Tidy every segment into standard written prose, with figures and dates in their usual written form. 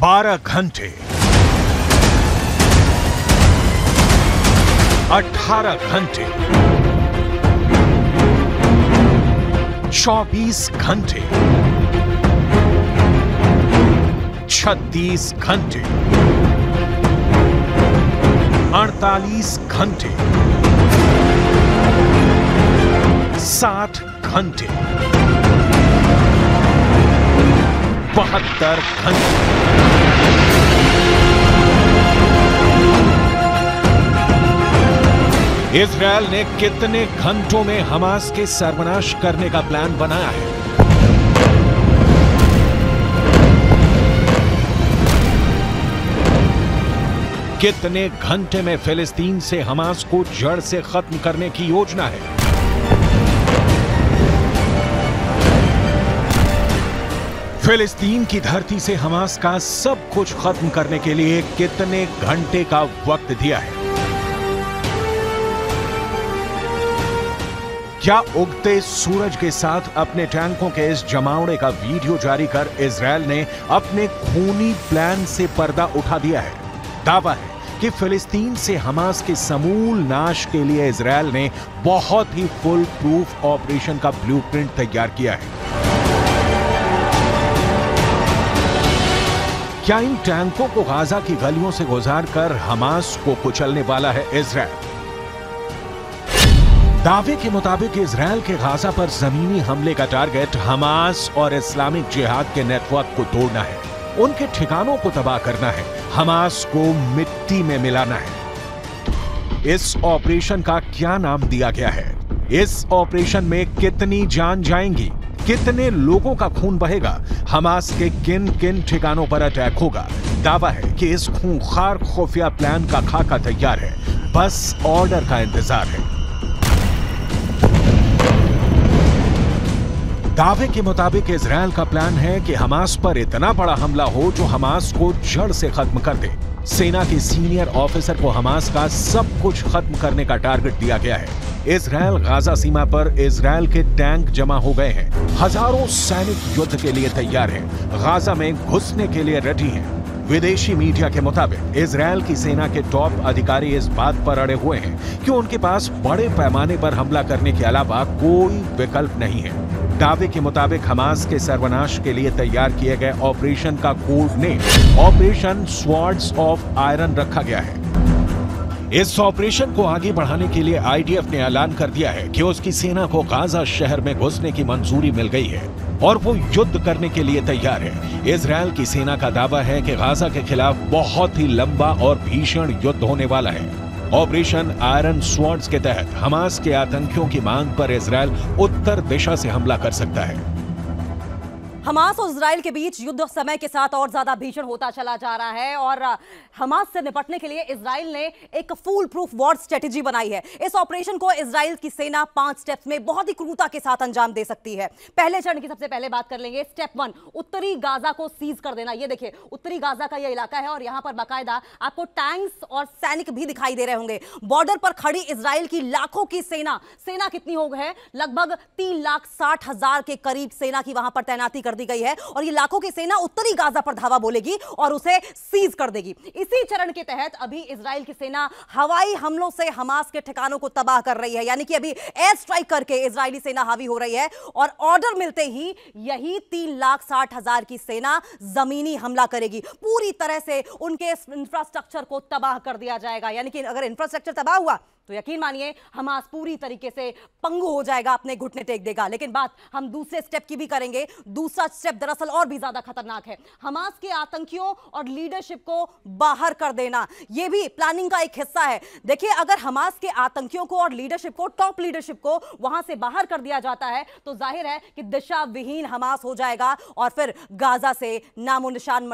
12 घंटे, 18 घंटे, 24 घंटे, 36 घंटे, 48 घंटे, 60 घंटे, 72 घंटे। इजरायल ने कितने घंटों में हमास के सर्वनाश करने का प्लान बनाया है? कितने घंटे में फिलिस्तीन से हमास को जड़ से खत्म करने की योजना है? फिलिस्तीन की धरती से हमास का सब कुछ खत्म करने के लिए कितने घंटे का वक्त दिया है? क्या उगते सूरज के साथ अपने टैंकों के इस जमावड़े का वीडियो जारी कर इजरायल ने अपने खूनी प्लान से पर्दा उठा दिया है? दावा है कि फिलिस्तीन से हमास के समूल नाश के लिए इजरायल ने बहुत ही फुल प्रूफ ऑपरेशन का ब्लूप्रिंट तैयार किया है। क्या इन टैंकों को गाजा की गलियों से गुजारकर हमास को कुचलने वाला है इजरायल? दावे के मुताबिक इजरायल के गाजा पर जमीनी हमले का टारगेट हमास और इस्लामिक जिहाद के नेटवर्क को तोड़ना है, उनके ठिकानों को तबाह करना है, हमास को मिट्टी में मिलाना है। इस ऑपरेशन का क्या नाम दिया गया है? इस ऑपरेशन में कितनी जान जाएंगी? कितने लोगों का खून बहेगा? हमास के किन किन ठिकानों पर अटैक होगा? दावा है कि इस खूंखार खुफिया प्लान का खाका तैयार है, बस ऑर्डर का इंतजार है। दावे के मुताबिक इजरायल का प्लान है कि हमास पर इतना बड़ा हमला हो जो हमास को जड़ से खत्म कर दे। सेना के सीनियर ऑफिसर को हमास का सब कुछ खत्म करने का टारगेट दिया गया है। इजरायल गाजा सीमा पर इजरायल के टैंक जमा हो गए हैं। हजारों सैनिक युद्ध के लिए तैयार हैं, गाजा में घुसने के लिए रेडी हैं। विदेशी मीडिया के मुताबिक इजरायल की सेना के टॉप अधिकारी इस बात पर अड़े हुए हैं कि उनके पास बड़े पैमाने पर हमला करने के अलावा कोई विकल्प नहीं है। दावे के मुताबिक हमास के सर्वनाश के लिए तैयार किए गए ऑपरेशन का code name operation swords of iron रखा गया है। इस ऑपरेशन को आगे बढ़ाने के लिए आईडीएफ ने ऐलान कर दिया है कि उसकी सेना को गाजा शहर में घुसने की मंजूरी मिल गई है और वो युद्ध करने के लिए तैयार है। इजरायल की सेना का दावा है कि गाजा के खिलाफ बहुत ही लंबा और भीषण युद्ध होने वाला है। ऑपरेशन आयरन स्वॉर्ड्स के तहत हमास के आतंकियों की मांग पर इजरायल उत्तर दिशा से हमला कर सकता है। हमास और इजराइल के बीच युद्ध समय के साथ और ज्यादा भीषण होता चला जा रहा है और हमास से निपटने के लिए इजराइल ने एक फूल प्रूफ वॉर स्ट्रेटेजी बनाई है। इस ऑपरेशन को इजराइल की सेना 5 स्टेप्स में बहुत ही क्रूरता के साथ अंजाम दे सकती है। पहले चरण की सबसे पहले बात कर लेंगे। स्टेप 1, उत्तरी गाजा को सीज कर देना। ये देखिए उत्तरी गाजा का यह इलाका है और यहां पर बाकायदा आपको टैंक्स और सैनिक भी दिखाई दे रहे होंगे। बॉर्डर पर खड़ी इजराइल की लाखों की सेना कितनी हो गई है? लगभग 3,60,000 के करीब सेना की वहां पर तैनाती कर दी गई है और ये लाखों की सेना उत्तरी गाजा पर धावा बोलेगी और उसे सीज कर देगी। इसी चरण के तहत अभी इजराइल की सेना हवाई हमलों से हमास के ठिकानों को तबाह कर रही है, यानी कि अभी एयर स्ट्राइक करके इजरायली सेना हावी हो रही है और ऑर्डर मिलते ही यही 3,60,000 की सेना जमीनी हमला करेगी। पूरी तरह से उनके इंफ्रास्ट्रक्चर को तबाह कर दिया जाएगा, यानी कि अगर इंफ्रास्ट्रक्चर तबाह हुआ तो यकीन मानिए हमास पूरी तरीके से पंगु हो जाएगा, अपने घुटने टेक देगा। लेकिन बात हम दूसरे स्टेप की भी करेंगे। दूसरा स्टेप दरअसल और भी ज्यादा खतरनाक है। हमास के आतंकियों और लीडरशिप को बाहर कर देना, यह भी प्लानिंग का एक हिस्सा है। देखिए अगर हमास के आतंकियों को और लीडरशिप को, टॉप लीडरशिप को वहां से बाहर कर दिया जाता है तो जाहिर है कि दिशा विहीन हमास हो जाएगा और फिर गाजा से नामो निशान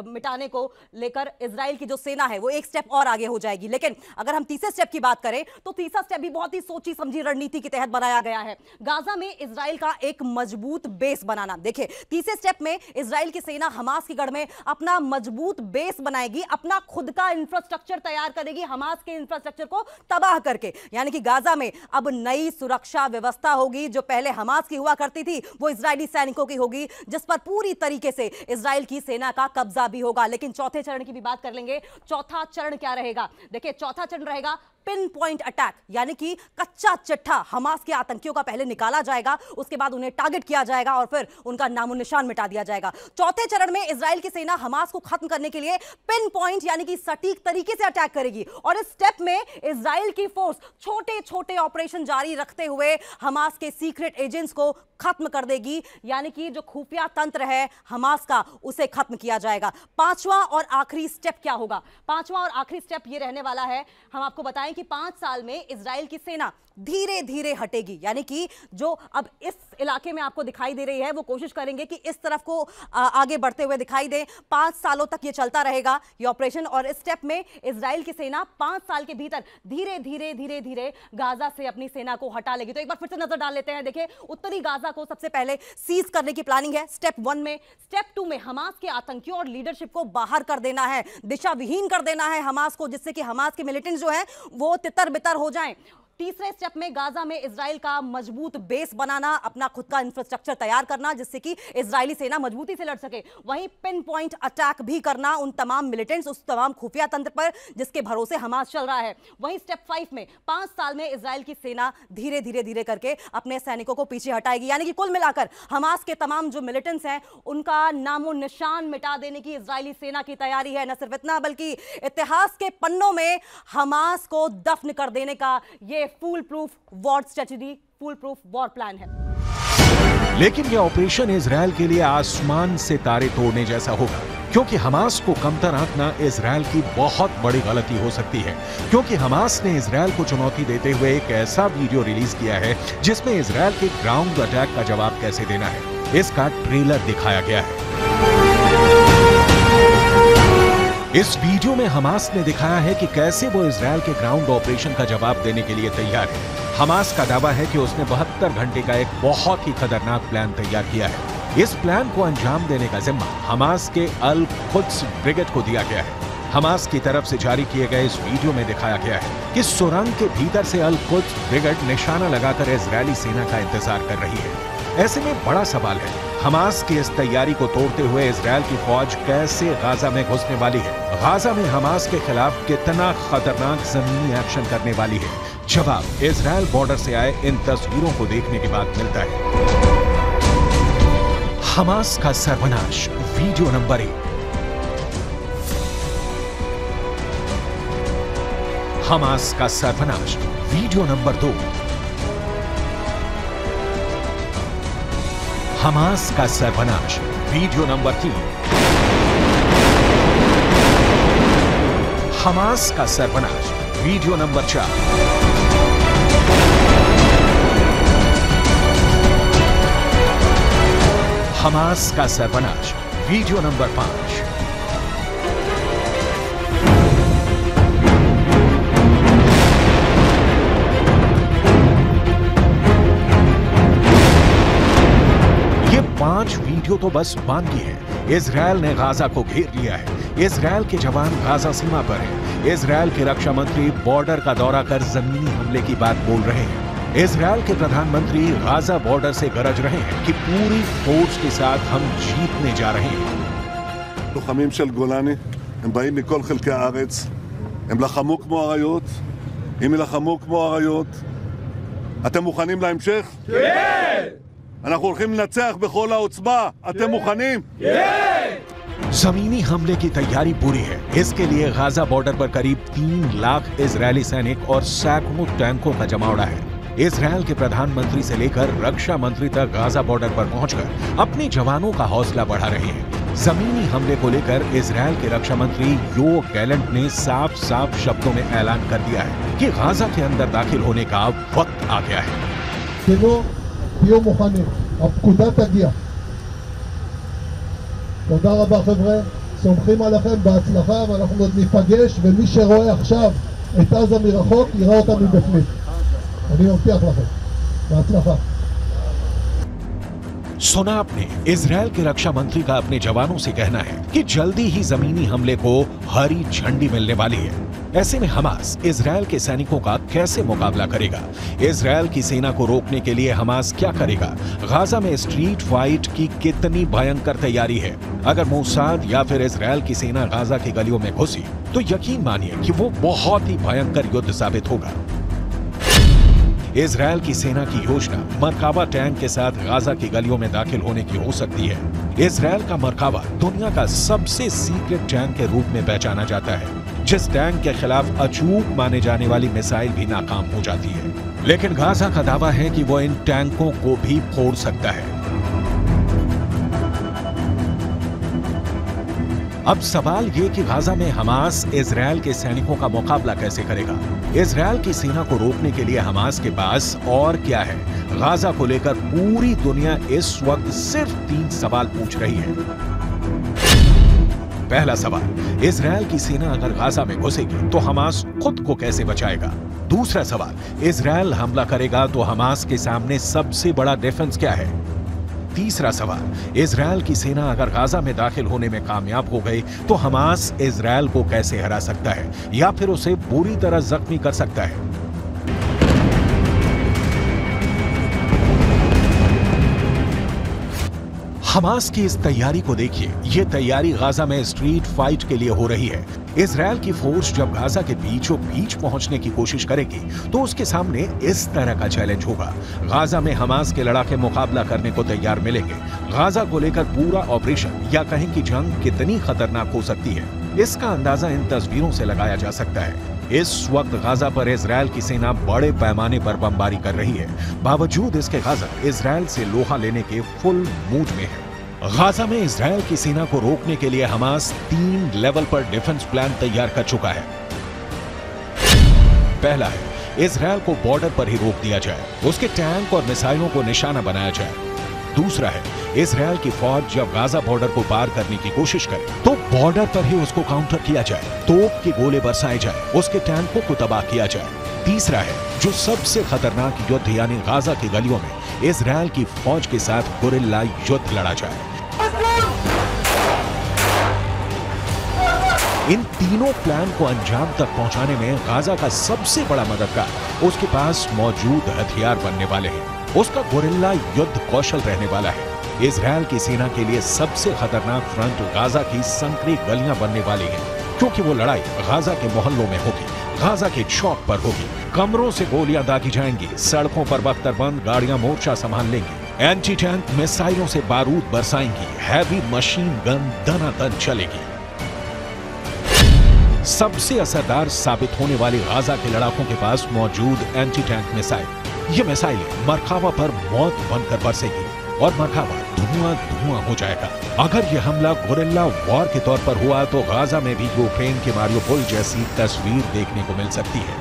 मिटाने को लेकर इजराइल की जो सेना है वो एक स्टेप और आगे हो जाएगी। लेकिन अगर हम तीसरे स्टेप की बात करें करें तो तीसरा स्टेप भी बहुत ही सोची समझी रणनीति के तहत बनाया गया है, गाजा में इजराइल का एक मजबूत बेस बनाना। देखिए, तीसरे स्टेप में इजराइल की सेना हमास की गढ़ में अपना मजबूत बेस बनाएगी, अपना खुद का इंफ्रास्ट्रक्चर तैयार करेगी हमास के इंफ्रास्ट्रक्चर को तबाह करके। यानी कि गाजा में अब नई सुरक्षा व्यवस्था होगी, जो पहले हमास की हुआ करती थी वो इजरायली सैनिकों की होगी, जिस पर पूरी तरीके से इजराइल की सेना का कब्जा भी होगा। लेकिन चौथे चरण की भी बात कर लेंगे। चौथा चरण क्या रहेगा? देखिए, चौथा चरण रहेगा पिन पॉइंट अटैक, यानी कि कच्चा चिट्ठा हमास के आतंकियों का पहले निकाला जाएगा, उसके बाद उन्हें टारगेट किया जाएगा और फिर उनका नामो निशान मिटा दिया जाएगा। चौथे चरण में इजराइल की सेना हमास को खत्म करने के लिए पिन पॉइंट यानी कि सटीक तरीके से अटैक करेगी और इस स्टेप में इजराइल की फोर्स छोटे छोटे ऑपरेशन जारी रखते हुए हमास के सीक्रेट एजेंट्स को खत्म कर देगी, यानी कि जो खुफिया तंत्र है हमास का उसे खत्म किया जाएगा। पांचवा और आखिरी स्टेप क्या होगा? पांचवा और आखिरी स्टेप यह रहने वाला है, हम आपको बताएं कि 5 साल में इजराइल की सेना धीरे धीरे हटेगी, यानी कि जो अब इस इलाके में आपको दिखाई दे रही है वो कोशिश करेंगे कि इस तरफ को आगे बढ़ते हुए दिखाई दे। 5 सालों तक ये चलता रहेगा ये ऑपरेशन और इस स्टेप में इजराइल की सेना 5 साल के भीतर धीरे धीरे धीरे धीरे गाजा से अपनी सेना को हटा लेगी। तो एक बार फिर से नजर डाल लेते हैं। देखिए, उत्तरी गाजा को सबसे पहले सीज करने की प्लानिंग है स्टेप 1 में। स्टेप 2 में हमास के आतंकियों और लीडरशिप को बाहर कर देना है, दिशा विहीन कर देना है हमास को, जिससे कि हमास के मिलिटेंट्स जो हैं वो तितर बितर हो जाएं। तीसरे स्टेप में गाजा में इजराइल का मजबूत बेस बनाना, अपना खुद का इंफ्रास्ट्रक्चर तैयार करना जिससे कि इजरायली सेना मजबूती से लड़ सके। वहीं पिन पॉइंट अटैक भी करना उन तमाम मिलिटेंट्स, उस तमाम खुफिया तंत्र पर जिसके भरोसे हमास चल रहा है। वहीं स्टेप 5 में 5 साल में इजराइल की सेना धीरे धीरे धीरे करके अपने सैनिकों को पीछे हटाएगी, यानी कि कुल मिलाकर हमास के तमाम जो मिलिटेंट्स हैं उनका नामो निशान मिटा देने की इजरायली सेना की तैयारी है। न सिर्फ इतना बल्कि इतिहास के पन्नों में हमास को दफन कर देने का ये full proof war strategy, full proof war plan है। लेकिन यह ऑपरेशन इजरायल के लिए आसमान से तारे तोड़ने जैसा होगा, क्योंकि हमास को कमतर आंकना इजरायल की बहुत बड़ी गलती हो सकती है। क्योंकि हमास ने इजरायल को चुनौती देते हुए एक ऐसा वीडियो रिलीज किया है जिसमें इजरायल के ग्राउंड अटैक का जवाब कैसे देना है इसका ट्रेलर दिखाया गया है। इस वीडियो में हमास ने दिखाया है कि कैसे वो इजरायल के ग्राउंड ऑपरेशन का जवाब देने के लिए तैयार है। हमास का दावा है कि उसने 72 घंटे का एक बहुत ही खतरनाक प्लान तैयार किया है। इस प्लान को अंजाम देने का जिम्मा हमास के अल कुद्स ब्रिगेड को दिया गया है। हमास की तरफ से जारी किए गए इस वीडियो में दिखाया गया है कि सुरंग के भीतर से अल कुद्स ब्रिगेड निशाना लगाकर इजरायली सेना का इंतजार कर रही है। ऐसे में बड़ा सवाल है, हमास की इस तैयारी को तोड़ते हुए इजरायल की फौज कैसे गाजा में घुसने वाली है? गाजा में हमास के खिलाफ कितना खतरनाक जमीनी एक्शन करने वाली है? जवाब इजरायल बॉर्डर से आए इन तस्वीरों को देखने के बाद मिलता है। हमास का सर्वनाश, वीडियो नंबर 1। हमास का सर्वनाश, वीडियो नंबर 2। हमास का सर्वनाश, वीडियो नंबर 3। हमास का सर्वनाश, वीडियो नंबर 4। हमास का सर्वनाश, वीडियो नंबर 5। ये 5 वीडियो तो बस बानगी है। इजरायल ने गाजा को घेर लिया है। इजरायल के जवान गाजा सीमा पर हैं। इजरायल के रक्षा मंत्री बॉर्डर का दौरा कर जमीनी हमले की बात बोल रहे हैं। इजरायल के प्रधानमंत्री गाजा बॉर्डर से गरज रहे हैं कि पूरी फोर्स के साथ हम जीतने जा रहे हैं। לוחמים של גולני, הם באים מכל חלקי הארץ, הם לחמו כמו אריות, אם ילחמו כמו אריות, אתם מוכנים להמשך? כן! אנחנו הולכים לנצח בכל העוצמה, אתם מוכנים? כן! जमीनी हमले की तैयारी पूरी है। इसके लिए गाजा बॉर्डर पर करीब 3 लाख इजरायली सैनिक और सैकड़ों टैंकों का जमावड़ा है। इजरायल के प्रधानमंत्री से लेकर रक्षा मंत्री तक गाजा बॉर्डर पर पहुंचकर अपने जवानों का हौसला बढ़ा रहे हैं। जमीनी हमले को लेकर इजरायल के रक्षा मंत्री योव गैलेंट ने साफ साफ शब्दों में ऐलान कर दिया है कि गाजा के अंदर दाखिल होने का वक्त आ गया है। תהיו מוכנים, הפקודה תגיע. תודה רבה חבר'ה, סומכים עליכם בהצלחה ואנחנו עוד ניפגש, ומי שרואה עכשיו את עזה מרחוק, יראה אותה מבפנים. אני מבטיח לכם. בהצלחה. सुना आपने, इजरायल के रक्षा मंत्री का अपने जवानों से कहना है कि जल्दी ही जमीनी हमले को हरी झंडी मिलने वाली है। ऐसे में हमास इजरायल के सैनिकों का कैसे मुकाबला करेगा? इजरायल की सेना को रोकने के लिए हमास क्या करेगा? गाजा में स्ट्रीट फाइट की कितनी भयंकर तैयारी है? अगर मोसाद या फिर इजरायल की सेना गाजा की गलियों में घुसी तो यकीन मानिए कि वो बहुत ही भयंकर युद्ध साबित होगा। इजरायल की सेना की योजना मरकाबा टैंक के साथ गाजा की गलियों में दाखिल होने की हो सकती है। इजरायल का मरकाबा दुनिया का सबसे सीक्रेट टैंक के रूप में पहचाना जाता है, जिस टैंक के खिलाफ अचूक माने जाने वाली मिसाइल भी नाकाम हो जाती है। लेकिन गाजा का दावा है कि वो इन टैंकों को भी फोड़ सकता है। अब सवाल ये कि गाजा में हमास इजरायल के सैनिकों का मुकाबला कैसे करेगा? इजरायल की सेना को रोकने के लिए हमास के पास और क्या है? गाजा को लेकर पूरी दुनिया इस वक्त सिर्फ 3 सवाल पूछ रही है। पहला सवाल, इजरायल की सेना अगर गाजा में घुसेगी तो हमास खुद को कैसे बचाएगा? दूसरा सवाल, इजरायल हमला करेगा तो हमास के सामने सबसे बड़ा डिफेंस क्या है? तीसरा सवाल, इजरायल की सेना अगर गाजा में दाखिल होने में कामयाब हो गई तो हमास इजरायल को कैसे हरा सकता है या फिर उसे बुरी तरह जख्मी कर सकता है? हमास की इस तैयारी को देखिए। ये तैयारी गाजा में स्ट्रीट फाइट के लिए हो रही है। इजरायल की फोर्स जब गाजा के बीचों बीच पहुंचने की कोशिश करेगी तो उसके सामने इस तरह का चैलेंज होगा। गाजा में हमास के लड़ाके मुकाबला करने को तैयार मिलेंगे। गाजा को लेकर पूरा ऑपरेशन या कहें कि जंग कितनी खतरनाक हो सकती है, इसका अंदाजा इन तस्वीरों से लगाया जा सकता है। इस वक्त गाजा पर इजरायल की सेना बड़े पैमाने पर बमबारी कर रही है। बावजूद इसके गाजा इजरायल से लोहा लेने के फुल मूड में है। गाजा में इजरायल की सेना को रोकने के लिए हमास 3 लेवल पर डिफेंस प्लान तैयार कर चुका है। पहला है, इजरायल को बॉर्डर पर ही रोक दिया जाए, उसके टैंक और मिसाइलों को निशाना बनाया जाए। दूसरा है, इजरायल की फौज जब गाजा बॉर्डर को पार करने की कोशिश करे तो बॉर्डर पर ही उसको काउंटर किया जाए, तोप के गोले बरसाए जाए, उसके टैंकों को तबाह किया जाए। तीसरा है, जो सबसे खतरनाक युद्ध यानी गाजा की गलियों में इजरायल की फौज के साथ गुरिल्ला युद्ध लड़ा जाए। इन तीनों प्लान को अंजाम तक पहुंचाने में गाजा का सबसे बड़ा मददगार उसके पास मौजूद हथियार बनने वाले हैं। उसका गुरिल्ला युद्ध कौशल रहने वाला है। इजरायल की सेना के लिए सबसे खतरनाक फ्रंट गाजा की संकरी गलियां बनने वाली हैं, क्योंकि वो लड़ाई गाजा के मोहल्लों में होगी, गाजा के चौक पर होगी। कमरों से गोलियां दागी जाएंगी, सड़कों पर बख्तरबंद गाड़ियां मोर्चा संभाल लेंगी, एंटी टैंक मिसाइलों से बारूद बरसाएंगी, हैवी मशीन गन दनादन चलेगी। सबसे असरदार साबित होने वाली गाजा के लड़ाकों के पास मौजूद एंटी टैंक मिसाइल। ये मिसाइलें मरकाबा पर मौत बनकर बरसेगी और मरकाबा धुआं धुआं हो जाएगा। अगर यह हमला गुरिल्ला वॉर के तौर पर हुआ तो गाजा में भी यूक्रेन के मारियोपोल जैसी तस्वीर देखने को मिल सकती है।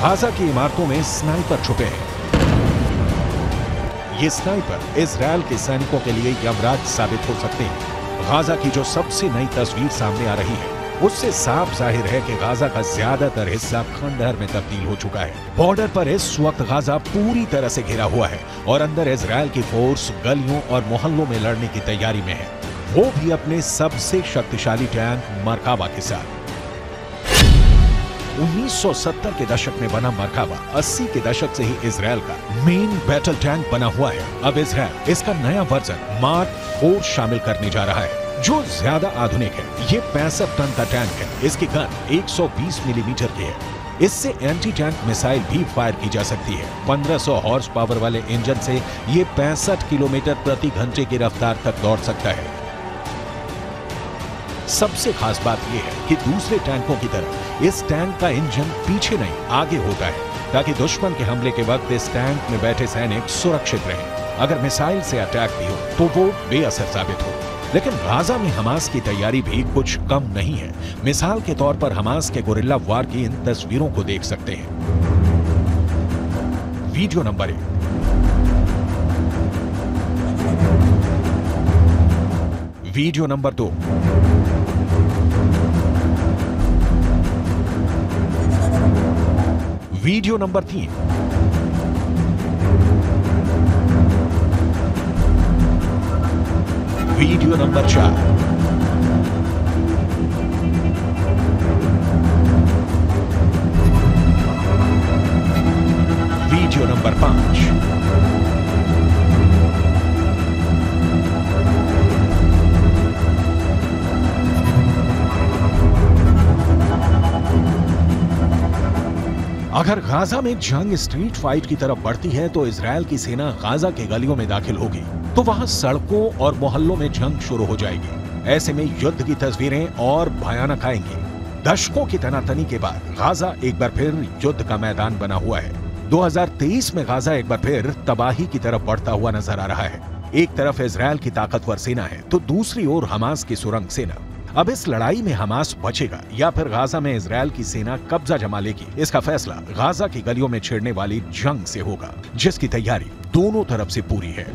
गाजा की इमारतों में स्नाइपर छुपे हैं। ये स्नाइपर इजरायल के सैनिकों के लिए यमराज साबित हो सकते हैं। गाजा की जो सबसे नई तस्वीर सामने आ रही है उससे साफ जाहिर है कि गाजा का ज्यादातर हिस्सा खंडहर में तब्दील हो चुका है। बॉर्डर पर इस वक्त गाजा पूरी तरह से घिरा हुआ है और अंदर इजरायल की फोर्स गलियों और मोहल्लों में लड़ने की तैयारी में है, वो भी अपने सबसे शक्तिशाली टैंक मरकाबा के साथ। 1970 के दशक में बना मरकाबा 80 के दशक से ही इजरायल का मेन बैटल टैंक बना हुआ है। अब इजरायल इसका नया वर्जन मार्क 4 शामिल करने जा रहा है, जो ज्यादा आधुनिक है। ये 65 टन का टैंक है। इसकी गन 120 मिलीमीटर की है। इससे एंटी टैंक मिसाइल भी फायर की जा सकती है। 1500 हॉर्स पावर वाले इंजन से ये 65 किलोमीटर प्रति घंटे की रफ्तार तक दौड़ सकता है। सबसे खास बात यह है कि दूसरे टैंकों की तरह इस टैंक का इंजन पीछे नहीं आगे होता है, ताकि दुश्मन के हमले के वक्त इस टैंक में बैठे सैनिक सुरक्षित रहें। अगर मिसाइल से अटैक भी हो तो वो बेअसर साबित हो। लेकिन गाजा में हमास की तैयारी भी कुछ कम नहीं है। मिसाल के तौर पर हमास के गुरिल्ला वार की इन तस्वीरों को देख सकते हैं। Video number 1। Video number 2। Video number 3। Video number 4। Video number 5। अगर गाजा में जंग स्ट्रीट फाइट की तरफ बढ़ती है तो इजरायल की सेना गाजा के गलियों में दाखिल होगी, तो वहां सड़कों और मोहल्लों में जंग शुरू हो जाएगी। ऐसे में युद्ध की तस्वीरें और भयानक आएंगी। दशकों की तनातनी के बाद गाजा एक बार फिर युद्ध का मैदान बना हुआ है। 2023 में गाजा एक बार फिर तबाही की तरफ बढ़ता हुआ नजर आ रहा है। एक तरफ इजरायल की ताकतवर सेना है तो दूसरी ओर हमास की सुरंग सेना। अब इस लड़ाई में हमास बचेगा या फिर गाजा में इजरायल की सेना कब्जा जमा लेगी, इसका फैसला गाजा की गलियों में छिड़ने वाली जंग से होगा, जिसकी तैयारी दोनों तरफ से पूरी है।